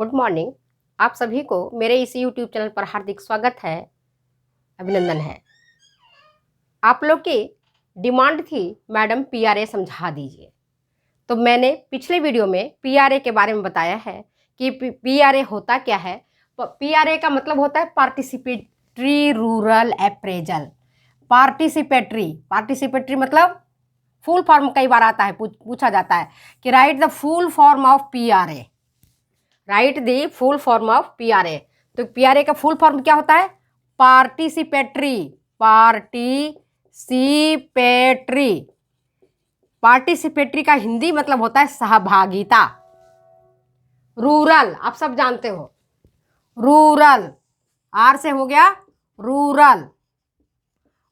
Good morning. आप सभी को मेरे इस यूट्यूब चैनल पर हार्दिक स्वागत है, अभिनंदन है। आप लोग की डिमांड थी मैडम पीआरए समझा दीजिए, तो मैंने पिछले वीडियो में पीआरए के बारे में बताया है कि पीआरए होता क्या है। पीआरए का मतलब होता है पार्टिसिपेटरी रूरल अप्रेजल। पार्टिसिपेटरी मतलब फुल फॉर्म कई बार आता है, पूछा जाता है कि right the full form of PRA. Right the full form of PRA. तो पीआरए का फुल फॉर्म क्या होता है? पार्टिसिपेटरी का हिंदी मतलब होता है सहभागिता। रूरल आप सब जानते हो, रूरल आर से हो गया रूरल।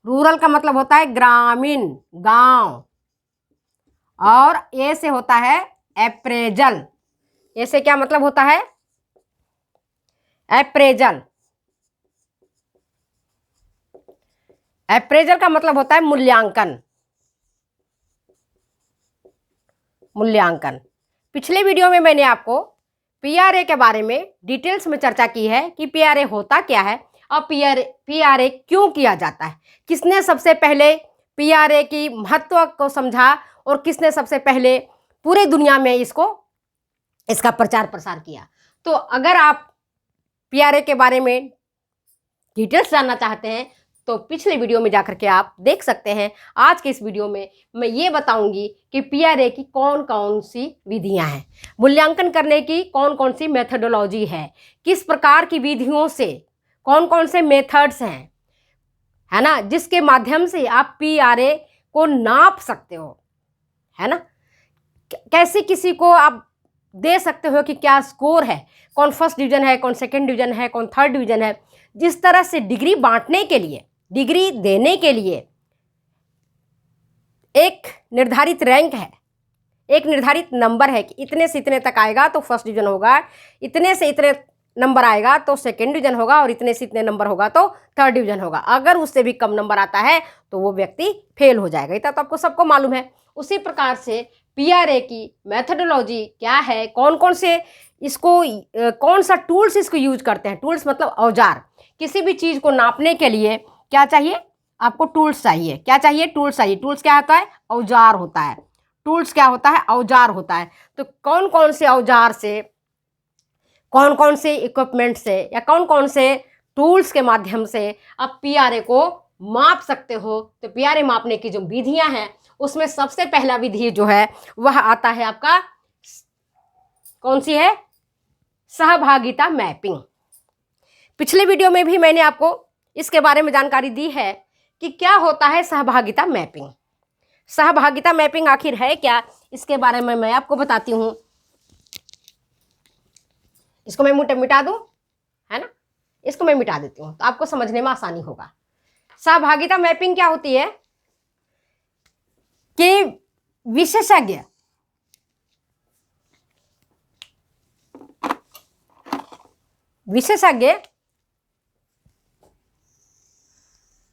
रूरल का मतलब होता है ग्रामीण, गांव। और ए से होता है अप्रेजल। ए से क्या मतलब होता है? अप्रेजल। अप्रेजल का मतलब होता है मूल्यांकन। मूल्यांकन। पिछले वीडियो में मैंने आपको पीआरए के बारे में डिटेल्स में चर्चा की है कि पीआरए होता क्या है और पीआरए क्यों किया जाता है, किसने सबसे पहले पीआरए की महत्व को समझा और किसने सबसे पहले पूरे दुनिया में इसका प्रचार प्रसार किया। तो अगर आप पीआरए के बारे में डिटेल्स जानना चाहते हैं तो पिछले वीडियो में जाकर के आप देख सकते हैं। आज के इस वीडियो में मैं ये बताऊंगी कि पीआरए की कौन कौन सी विधियां हैं, मूल्यांकन करने की कौन कौन सी मेथडोलॉजी है, किस प्रकार की विधियों से कौन कौन से मेथड्स हैं, है ना, जिसके माध्यम से आप पीआरए को नाप सकते हो, है ना। कैसे किसी को आप दे सकते हो कि क्या स्कोर है, कौन फर्स्ट डिवीजन है, कौन सेकंड डिवीजन है, कौन थर्ड डिवीजन है। जिस तरह से डिग्री बांटने के लिए, डिग्री देने के लिए एक निर्धारित रैंक है, एक निर्धारित नंबर है कि इतने से इतने तक आएगा तो फर्स्ट डिवीजन होगा, इतने से इतने नंबर आएगा तो सेकंड डिवीजन होगा और इतने से इतने नंबर होगा तो थर्ड डिवीजन होगा। अगर उससे भी कम नंबर आता है तो वो व्यक्ति फेल हो जाएगा। इतना तो आपको सबको मालूम है। उसी प्रकार से पीआरए की मेथडोलॉजी क्या है, कौन कौन से इसको कौन सा टूल्स इसको यूज करते हैं। टूल्स मतलब औजार। किसी भी चीज़ को नापने के लिए क्या चाहिए आपको? टूल्स चाहिए। क्या चाहिए? टूल्स चाहिए। टूल्स क्या होता है? औजार होता है। टूल्स क्या होता है? औजार होता है। तो कौन कौन से औजार से, कौन कौन से इक्विपमेंट से या कौन कौन से टूल्स के माध्यम से आप पीआरए को माप सकते हो। तो पीआरए मापने की जो विधियां हैं उसमें सबसे पहला विधि जो है वह आता है आपका, कौन सी है? सहभागिता मैपिंग। पिछले वीडियो में भी मैंने आपको इसके बारे में जानकारी दी है कि क्या होता है सहभागिता मैपिंग। सहभागिता मैपिंग आखिर है क्या, इसके बारे में मैं आपको बताती हूं। इसको मैं मिटा दूं, है ना, इसको मैं मिटा देती हूं तो आपको समझने में आसानी होगा। सहभागिता मैपिंग क्या होती है कि विशेषज्ञ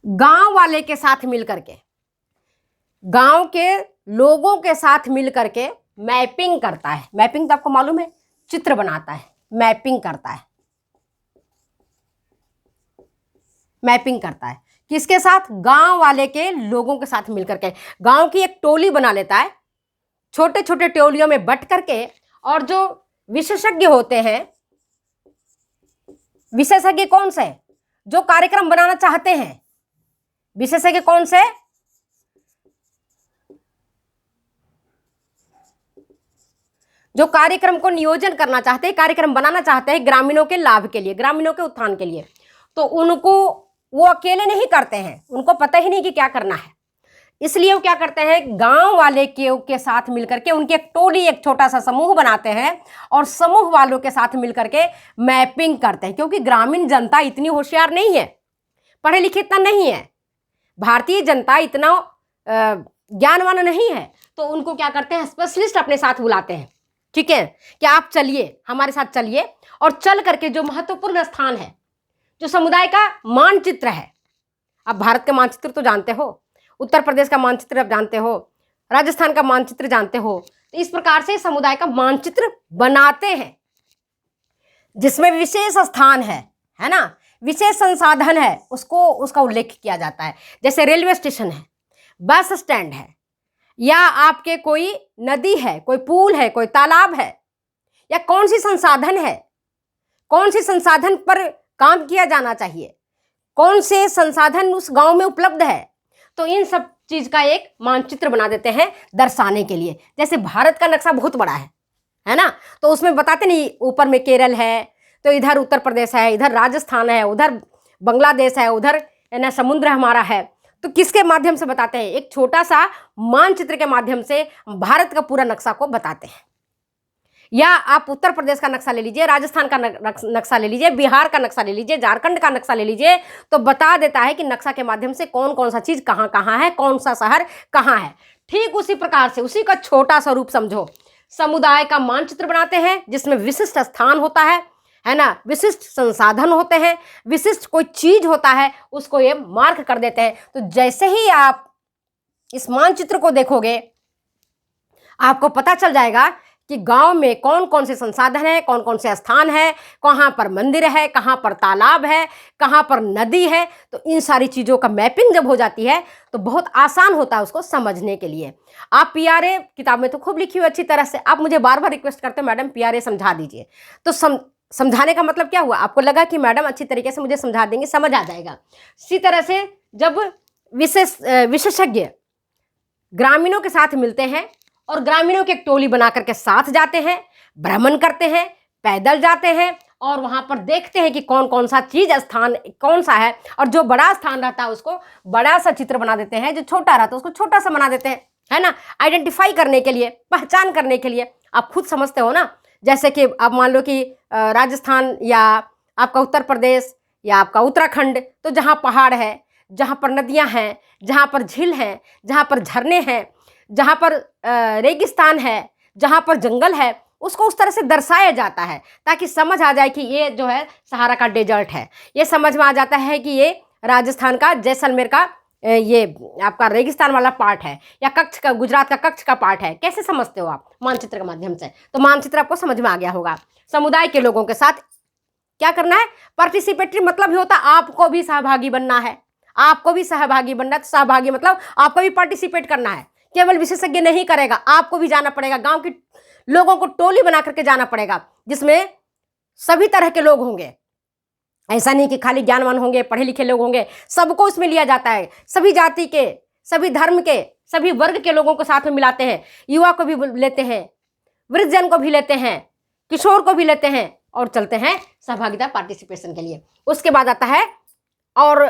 गांव वाले के साथ मिलकर के, गांव के लोगों के साथ मिलकर के मैपिंग करता है। मैपिंग तो आपको मालूम है, चित्र बनाता है, मैपिंग करता है। मैपिंग करता है किसके साथ? गांव वाले के लोगों के साथ मिलकर के। गांव की एक टोली बना लेता है, छोटे छोटे टोलियों में बट करके, और जो विशेषज्ञ होते हैं, विशेषज्ञ कौन से? जो कार्यक्रम बनाना चाहते हैं। विशेषज्ञ कौन से? जो कार्यक्रम को नियोजन करना चाहते हैं, कार्यक्रम बनाना चाहते हैं ग्रामीणों के लाभ के लिए, ग्रामीणों के उत्थान के लिए। तो उनको वो अकेले नहीं करते हैं, उनको पता ही नहीं कि क्या करना है। इसलिए वो क्या करते हैं, गांव वाले के साथ मिलकर के उनकी एक टोली, एक छोटा सा समूह बनाते हैं और समूह वालों के साथ मिलकर के मैपिंग करते हैं। क्योंकि ग्रामीण जनता इतनी होशियार नहीं है, पढ़े लिखे इतना नहीं है, भारतीय जनता इतना ज्ञानवान नहीं है। तो उनको क्या करते हैं, स्पेशलिस्ट अपने साथ बुलाते हैं। ठीक है, कि आप चलिए, हमारे साथ चलिए, और चल करके जो महत्वपूर्ण स्थान है, जो समुदाय का मानचित्र है, आप भारत का मानचित्र तो जानते हो, उत्तर प्रदेश का मानचित्र आप जानते हो, राजस्थान का मानचित्र जानते हो। तो इस प्रकार से समुदाय का मानचित्र बनाते हैं। जिसमें विशेष स्थान है ना, विशेष संसाधन है, उसको उसका उल्लेख किया जाता है। जैसे रेलवे स्टेशन है, बस स्टैंड है, या आपके कोई नदी है, कोई पुल है, कोई तालाब है, या कौन सी संसाधन है, कौन सी संसाधन पर काम किया जाना चाहिए, कौन से संसाधन उस गांव में उपलब्ध है, तो इन सब चीज का एक मानचित्र बना देते हैं दर्शाने के लिए। जैसे भारत का नक्शा बहुत बड़ा है ना, तो उसमें बताते नहीं, ऊपर में केरल है, तो इधर उत्तर प्रदेश है, इधर राजस्थान है, उधर बांग्लादेश है, उधर ना समुद्र हमारा है। तो किसके माध्यम से बताते हैं? एक छोटा सा मानचित्र के माध्यम से भारत का पूरा नक्शा को बताते हैं। या आप उत्तर प्रदेश का नक्शा ले लीजिए, राजस्थान का नक्शा ले लीजिए, बिहार का नक्शा ले लीजिए, झारखंड का नक्शा ले लीजिए, तो बता देता है कि नक्शा के माध्यम से कौन कौन सा चीज कहाँ कहाँ है, कौन सा शहर कहाँ है। ठीक उसी प्रकार से उसी का छोटा सा रूप समझो, समुदाय का मानचित्र बनाते हैं जिसमें विशिष्ट स्थान होता है ना, विशिष्ट संसाधन होते हैं, विशिष्ट कोई चीज होता है, उसको ये मार्क कर देते हैं। तो जैसे ही आप इस मानचित्र को देखोगे आपको पता चल जाएगा कि गांव में कौन कौन से संसाधन है, कौन कौन से स्थान है, कहाँ पर मंदिर है, कहाँ पर तालाब है, कहाँ पर नदी है। तो इन सारी चीज़ों का मैपिंग जब हो जाती है तो बहुत आसान होता है उसको समझने के लिए। आप पीआरए किताब में तो खूब लिखी हुई अच्छी तरह से, आप मुझे बार बार रिक्वेस्ट करते हो मैडम पीआरए समझा दीजिए, तो समझाने का मतलब क्या हुआ? आपको लगा कि मैडम अच्छी तरीके से मुझे समझा देंगे, समझ आ जाएगा। इसी तरह से जब विशेषज्ञ ग्रामीणों के साथ मिलते हैं और ग्रामीणों की एक टोली बना करके साथ जाते हैं, भ्रमण करते हैं, पैदल जाते हैं और वहां पर देखते हैं कि कौन कौन सा चीज स्थान कौन सा है, और जो बड़ा स्थान रहता है उसको बड़ा सा चित्र बना देते हैं, जो छोटा रहता है उसको छोटा सा बना देते हैं, है ना, आइडेंटिफाई करने के लिए, पहचान करने के लिए। आप खुद समझते हो ना, जैसे कि आप मान लो कि राजस्थान या आपका उत्तर प्रदेश या आपका उत्तराखंड, तो जहाँ पहाड़ है, जहाँ पर नदियाँ हैं, जहाँ पर झील हैं, जहाँ पर झरने हैं, जहाँ पर रेगिस्तान है, जहाँ पर जंगल है, उसको उस तरह से दर्शाया जाता है ताकि समझ आ जाए कि ये जो है सहारा का डेजर्ट है, ये समझ में आ जाता है कि ये राजस्थान का जैसलमेर का ये आपका रेगिस्तान वाला पार्ट है, या कच्छ का, गुजरात का कच्छ का पार्ट है। कैसे समझते हो आप? मानचित्र के माध्यम से। तो मानचित्र आपको समझ में आ गया होगा। समुदाय के लोगों के साथ क्या करना है? पार्टिसिपेटरी मतलब ही होता है आपको भी सहभागी बनना है, आपको भी सहभागी बनना है। तो सहभागी मतलब आपको भी पार्टिसिपेट करना है, केवल विशेषज्ञ नहीं करेगा, आपको भी जाना पड़ेगा, गांव के लोगों को टोली बना करके जाना पड़ेगा जिसमें सभी तरह के लोग होंगे। ऐसा नहीं कि खाली ज्ञानवान होंगे, पढ़े लिखे लोग होंगे, सबको उसमें लिया जाता है, सभी जाति के, सभी धर्म के, सभी वर्ग के लोगों को साथ में मिलाते हैं, युवा को भी लेते हैं, वृद्धजन को भी लेते हैं, किशोर को भी लेते हैं, और चलते हैं सहभागिता पार्टिसिपेशन के लिए। उसके बाद आता है, और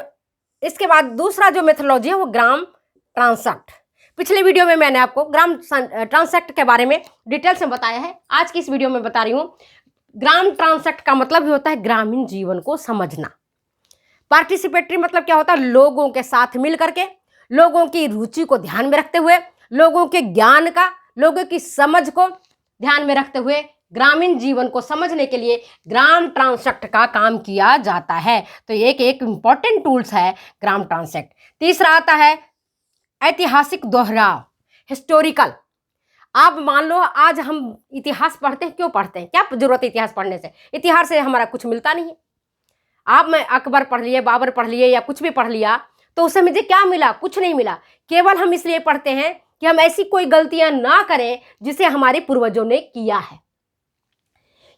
इसके बाद दूसरा जो मेथोडोलॉजी है वो ग्राम ट्रांसैक्ट। पिछले वीडियो में मैंने आपको ग्राम ट्रांसैक्ट के बारे में डिटेल से बताया है, आज की इस वीडियो में बता रही हूँ। ग्राम ट्रांसैक्ट का मतलब ही होता है ग्रामीण जीवन को समझना। पार्टिसिपेटरी मतलब क्या होता है? लोगों के साथ मिल करके, लोगों की रुचि को ध्यान में रखते हुए, लोगों के ज्ञान का, लोगों की समझ को ध्यान में रखते हुए ग्रामीण जीवन को समझने के लिए ग्राम ट्रांसैक्ट का काम किया जाता है। तो एक इंपॉर्टेंट टूल्स है ग्राम ट्रांसैक्ट। तीसरा आता है ऐतिहासिक दोहराव, हिस्टोरिकल। आप मान लो आज हम इतिहास पढ़ते हैं, क्यों पढ़ते हैं? क्या जरूरत है इतिहास पढ़ने से? इतिहास से हमारा कुछ मिलता नहीं है। आप मैं अकबर पढ़ लिए, बाबर पढ़ लिए, या कुछ भी पढ़ लिया, तो उससे मुझे क्या मिला? कुछ नहीं मिला। केवल हम इसलिए पढ़ते हैं कि हम ऐसी कोई गलतियां ना करें जिसे हमारे पूर्वजों ने किया है,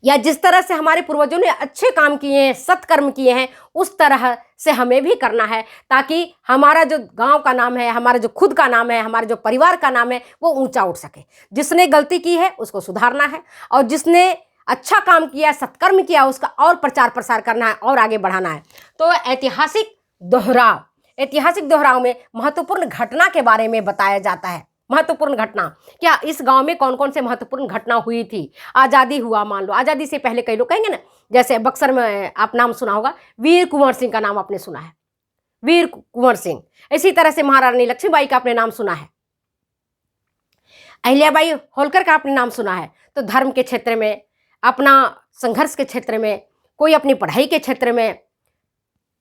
या जिस तरह से हमारे पूर्वजों ने अच्छे काम किए हैं, सत्कर्म किए हैं, उस तरह से हमें भी करना है, ताकि हमारा जो गांव का नाम है, हमारा जो खुद का नाम है, हमारे जो परिवार का नाम है, वो ऊंचा उठ सके। जिसने गलती की है उसको सुधारना है, और जिसने अच्छा काम किया, सत्कर्म किया, उसका और प्रचार प्रसार करना है और आगे बढ़ाना है। तो ऐतिहासिक दोहराव, ऐतिहासिक दोहराव में महत्वपूर्ण घटना के बारे में बताया जाता है। महत्वपूर्ण घटना क्या? इस गांव में कौन कौन से महत्वपूर्ण घटना हुई थी? आज़ादी हुआ, मान लो आज़ादी से पहले कई लोग कहेंगे ना, जैसे बक्सर में आप नाम सुना होगा, वीर कुंवर सिंह का नाम आपने सुना है, वीर कुंवर सिंह। इसी तरह से महारानी लक्ष्मीबाई का आपने नाम सुना है, अहिल्याबाई होलकर का आपने नाम सुना है। तो धर्म के क्षेत्र में, अपना संघर्ष के क्षेत्र में, कोई अपनी पढ़ाई के क्षेत्र में,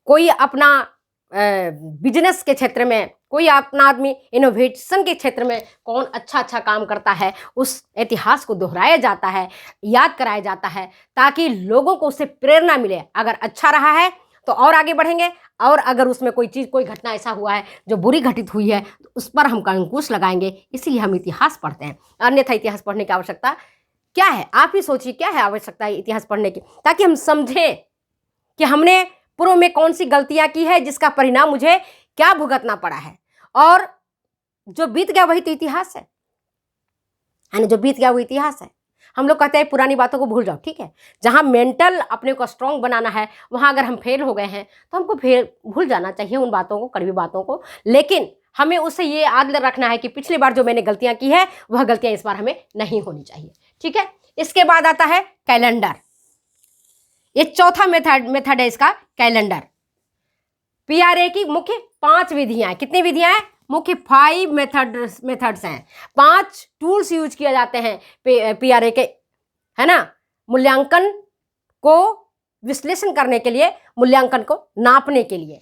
कोई अपना बिजनेस के क्षेत्र में, कोई अपना आदमी इनोवेशन के क्षेत्र में कौन अच्छा अच्छा काम करता है, उस इतिहास को दोहराया जाता है, याद कराया जाता है, ताकि लोगों को उससे प्रेरणा मिले। अगर अच्छा रहा है तो और आगे बढ़ेंगे, और अगर उसमें कोई चीज़, कोई घटना ऐसा हुआ है जो बुरी घटित हुई है तो उस पर हम अंकुश लगाएंगे। इसीलिए हम इतिहास पढ़ते हैं, अन्यथा इतिहास पढ़ने की आवश्यकता क्या है? आप ही सोचिए, क्या है आवश्यकता है इतिहास पढ़ने की? ताकि हम समझें कि हमने पूर्व में कौन सी गलतियां की है, जिसका परिणाम मुझे क्या भुगतना पड़ा है, और जो बीत गया वही तो इतिहास है ना, जो बीत गया वो इतिहास है। हम लोग कहते हैं पुरानी बातों को भूल जाओ, ठीक है, जहाँ मेंटल अपने को स्ट्रांग बनाना है, वहाँ अगर हम फेल हो गए हैं तो हमको फेल भूल जाना चाहिए उन बातों को, कड़वी बातों को, लेकिन हमें उससे ये याद रखना है कि पिछली बार जो मैंने गलतियां की है वह गलतियां इस बार हमें नहीं होनी चाहिए, ठीक है। इसके बाद आता है कैलेंडर। ये चौथा मेथड है इसका, कैलेंडर। पीआरए की मुख्य 5 विधियां हैं। कितनी विधियां हैं? मुख्य 5 मेथड्स हैं, 5 टूल्स यूज किए जाते हैं पीआरए के, है ना, मूल्यांकन को विश्लेषण करने के लिए, मूल्यांकन को नापने के लिए,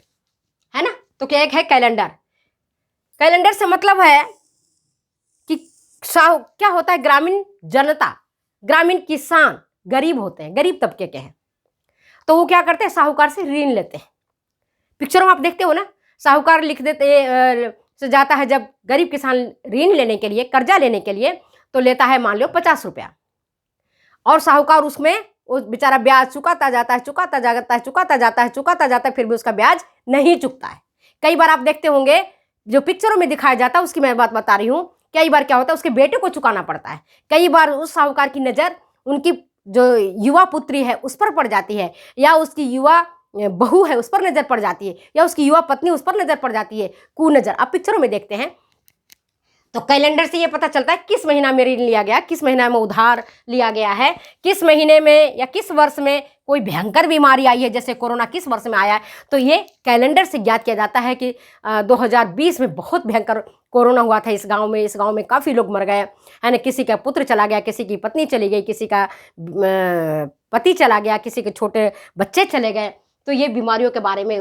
है ना। तो क्या एक है कैलेंडर। कैलेंडर से मतलब है कि क्या होता है, ग्रामीण जनता, ग्रामीण किसान गरीब होते हैं, गरीब तबके के हैं, तो वो क्या करते हैं, साहूकार से ऋण लेते हैं। पिक्चरों में आप देखते हो ना, साहूकार लिख देते से जाता है, जब गरीब किसान ऋण लेने के लिए, कर्जा लेने के लिए, तो लेता है मान लो 50 रुपया, और साहूकार उसमें वो बेचारा ब्याज चुकाता जाता है, चुकाता जाता है, चुकाता जाता है, चुकाता जाता है, फिर भी उसका ब्याज नहीं चुकता है। कई बार आप देखते होंगे, जो पिक्चरों में दिखाया जाता है उसकी मैं बात बता रही हूँ, कई बार क्या होता है, उसके बेटे को चुकाना पड़ता है। कई बार उस साहूकार की नज़र उनकी जो युवा पुत्री है उस पर पड़ जाती है, या उसकी युवा बहू है उस पर नजर पड़ जाती है, या उसकी युवा पत्नी उस पर नजर पड़ जाती है, कुनजर। आप पिक्चरों में देखते हैं, तो कैलेंडर से ये पता चलता है किस महीना में ऋण लिया गया, किस महीना में उधार लिया गया है, किस महीने में या किस वर्ष में कोई भयंकर बीमारी आई है, जैसे कोरोना किस वर्ष में आया है। तो ये कैलेंडर से ज्ञात किया जाता है कि 2020 में बहुत भयंकर कोरोना हुआ था इस गांव में काफ़ी लोग मर गए, है ना। किसी का पुत्र चला गया, किसी की पत्नी चली गई, किसी का पति चला गया, किसी के छोटे बच्चे चले गए। तो ये बीमारियों के बारे में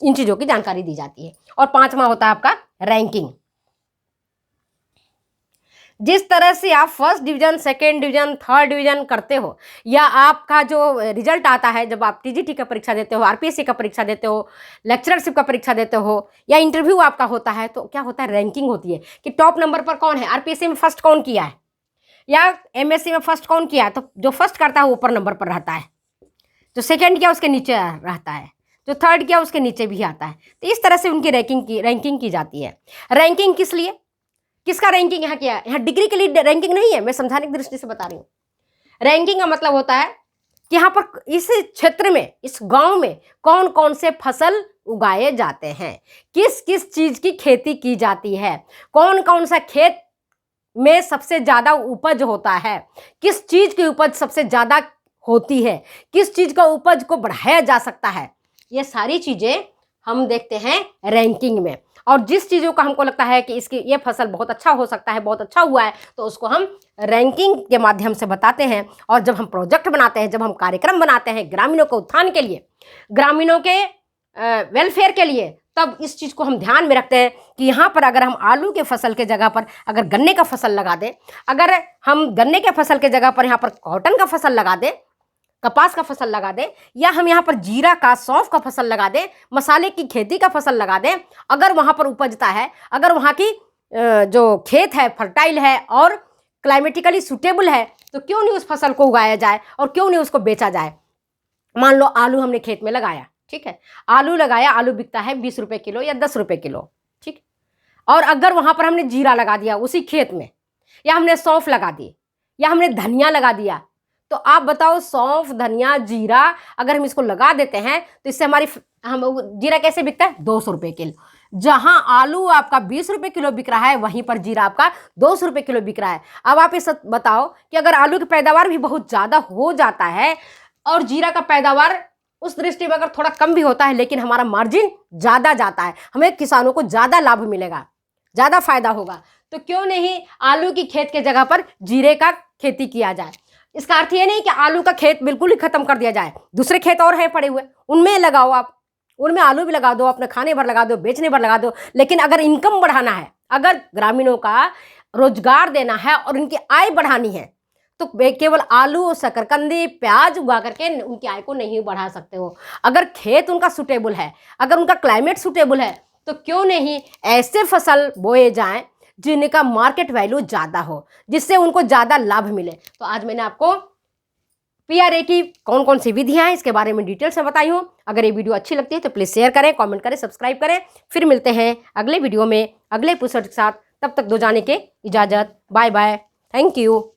इन चीज़ों की जानकारी दी जाती है। और 5वां होता है आपका रैंकिंग। जिस तरह से आप first division, second division, third division करते हो, या आपका जो रिजल्ट आता है जब आप टीजीटी का परीक्षा देते हो, आरपीएससी का परीक्षा देते हो, लेक्चरशिप का परीक्षा देते हो, या इंटरव्यू आपका होता है, तो क्या होता है, रैंकिंग होती है कि टॉप नंबर पर कौन है, आरपीएससी में फर्स्ट कौन किया है, या एमएससी में फर्स्ट कौन किया है। तो जो फर्स्ट करता है वो ऊपर नंबर पर रहता है, जो सेकेंड किया उसके नीचे रहता है, जो थर्ड किया उसके नीचे भी आता है। तो इस तरह से उनकी रैंकिंग की जाती है। रैंकिंग किस लिए, किसका रैंकिंग यहाँ किया है? यहाँ डिग्री के लिए रैंकिंग नहीं है, मैं समझाने की दृष्टि से बता रही हूँ। रैंकिंग का मतलब होता है कि यहाँ पर इस क्षेत्र में, इस गांव में कौन कौन से फसल उगाए जाते हैं, किस किस चीज़ की खेती की जाती है, कौन कौन सा खेत में सबसे ज़्यादा उपज होता है, किस चीज़ की उपज सबसे ज़्यादा होती है, किस चीज़ का उपज को बढ़ाया जा सकता है। ये सारी चीज़ें हम देखते हैं रैंकिंग में। और जिस चीज़ों का हमको लगता है कि इसकी ये फसल बहुत अच्छा हो सकता है, बहुत अच्छा हुआ है, तो उसको हम रैंकिंग के माध्यम से बताते हैं। और जब हम प्रोजेक्ट बनाते हैं, जब हम कार्यक्रम बनाते हैं ग्रामीणों के उत्थान के लिए, ग्रामीणों के वेलफेयर के लिए, तब इस चीज़ को हम ध्यान में रखते हैं कि यहाँ पर अगर हम आलू के फसल के जगह पर अगर गन्ने का फसल लगा दें, अगर हम गन्ने के फसल के जगह पर यहाँ पर कॉटन का फसल लगा दें, कपास का फसल लगा दें, या हम यहाँ पर जीरा का, सौंफ का फसल लगा दें, मसाले की खेती का फसल लगा दें, अगर वहाँ पर उपजता है, अगर वहाँ की जो खेत है फर्टाइल है और क्लाइमेटिकली सूटेबल है, तो क्यों नहीं उस फसल को उगाया जाए और क्यों नहीं उसको बेचा जाए। मान लो आलू हमने खेत में लगाया, ठीक है, आलू लगाया, आलू बिकता है 20 रुपये किलो या 10 रुपये किलो, ठीक। और अगर वहाँ पर हमने जीरा लगा दिया उसी खेत में, या हमने सौंफ लगा दी, या हमने धनिया लगा दिया, तो आप बताओ, सौंफ, धनिया, जीरा अगर हम इसको लगा देते हैं तो इससे हम जीरा कैसे बिकता है, 200 रुपये किलो। जहां आलू आपका 20 रुपये किलो बिक रहा है, वहीं पर जीरा आपका 200 रुपये किलो बिक रहा है। अब आप इस बताओ कि अगर आलू की पैदावार भी बहुत ज़्यादा हो जाता है और जीरा का पैदावार उस दृष्टि में अगर थोड़ा कम भी होता है, लेकिन हमारा मार्जिन ज़्यादा जाता है, हमें किसानों को ज़्यादा लाभ मिलेगा, ज़्यादा फायदा होगा, तो क्यों नहीं आलू की खेत के जगह पर जीरे का खेती किया जाए। इसका अर्थ ये नहीं कि आलू का खेत बिल्कुल ही खत्म कर दिया जाए, दूसरे खेत और हैं पड़े हुए, उनमें लगाओ आप, उनमें आलू भी लगा दो, अपने खाने भर लगा दो, बेचने भर लगा दो, लेकिन अगर इनकम बढ़ाना है, अगर ग्रामीणों का रोजगार देना है और उनकी आय बढ़ानी है, तो केवल आलू, शकरकंदी, प्याज उगा करके उनकी आय को नहीं बढ़ा सकते हो। अगर खेत उनका सुटेबल है, अगर उनका क्लाइमेट सुटेबल है, तो क्यों नहीं ऐसे फसल बोए जाएं जिनका मार्केट वैल्यू ज़्यादा हो, जिससे उनको ज़्यादा लाभ मिले। तो आज मैंने आपको PRA की कौन कौन सी विधियां हैं इसके बारे में डिटेल से बताई हूँ। अगर ये वीडियो अच्छी लगती है तो प्लीज़ शेयर करें, कमेंट करें, सब्सक्राइब करें। फिर मिलते हैं अगले वीडियो में अगले एपिसोड के साथ। तब तक दो जाने के इजाज़त। Bye bye. Thank you.